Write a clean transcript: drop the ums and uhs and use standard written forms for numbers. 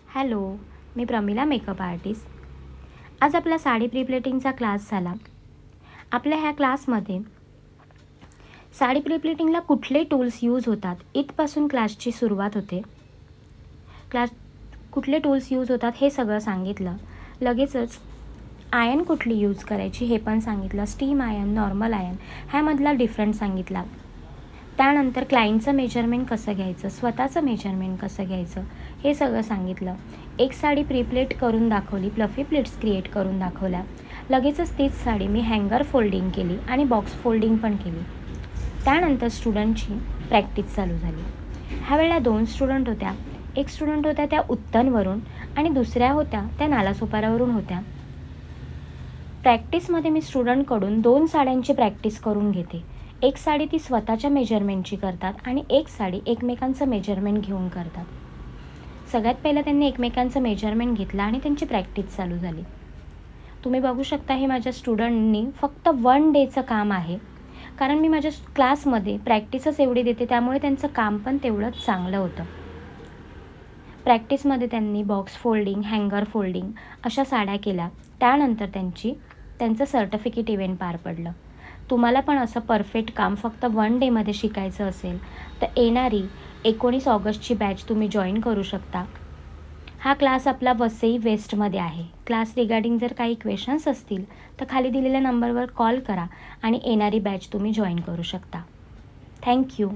Hello, मी Pramila makeup artist. आज आपला sari प्रिप्लेटिंगचा class झाला. आपल्या ह्या क्लासमध्ये साडी प्रिप्लेटिंगला कुठले टूल्स यूज होतात इथपासून क्लासची सुरुवात होते. कुठले टूल्स यूज होतात हे सगळं सांगितलं. लगेचच आयन कुठली यूज करायची हे पण सांगितलं. स्टीम आयन, नॉर्मल आयन ह्यामधला डिफरंट सांगितला. त्यानंतर क्लायंटचं मेजरमेंट कसं घ्यायचं, स्वतःचं मेजरमेंट कसं घ्यायचं हे सगळं सांगितलं. एक साडी प्रिप्लेट करून दाखवली, प्लफी प्लेट्स क्रिएट करून दाखवल्या. लगेचच तीच साडी मी हँगर फोल्डिंग केली आणि बॉक्स फोल्डिंग पण केली. त्यानंतर स्टुडंटची प्रॅक्टिस चालू झाली. ह्यावेळेला 2 स्टुडंट होत्या. एक स्टुडंट होत्या त्या उत्तनवरून आणि दुसऱ्या होत्या त्या नालासोपारावरून होत्या. प्रॅक्टिसमध्ये मी स्टुडंटकडून 2 साड्यांची प्रॅक्टिस करून घेते. एक साडी ती स्वतःच्या मेजरमेंटची करतात आणि एक साडी एकमेकांचं मेजरमेंट घेऊन करतात. सगळ्यात पहिलं त्यांनी एकमेकांचं मेजरमेंट घेतलं आणि त्यांची प्रॅक्टिस चालू झाली. तुम्ही बघू शकता हे माझ्या स्टुडंटनी फक्त 1 डेचं काम आहे. कारण मी माझ्या क्लासमध्ये प्रॅक्टिसच एवढी देते त्यामुळे त्यांचं काम पण तेवढंच चांगलं होतं. प्रॅक्टिसमध्ये त्यांनी बॉक्स फोल्डिंग, हँगर फोल्डिंग अशा साड्या केल्या. त्यानंतर त्यांचं सर्टिफिकेट इव्हेंट पार पडलं. तुम्हाला पण असं परफेक्ट काम फक्त 1 डेमध्ये शिकायचं असेल तर येणारी 19 ऑगस्टची बॅच तुम्ही जॉईन करू शकता. हा क्लास आपला वसई वेस्टमध्ये आहे. क्लास रिगार्डिंग जर काही क्वेश्चन्स असतील तर खाली दिलेल्या नंबरवर कॉल करा आणि येणारी बॅच तुम्ही जॉईन करू शकता. थँक्यू.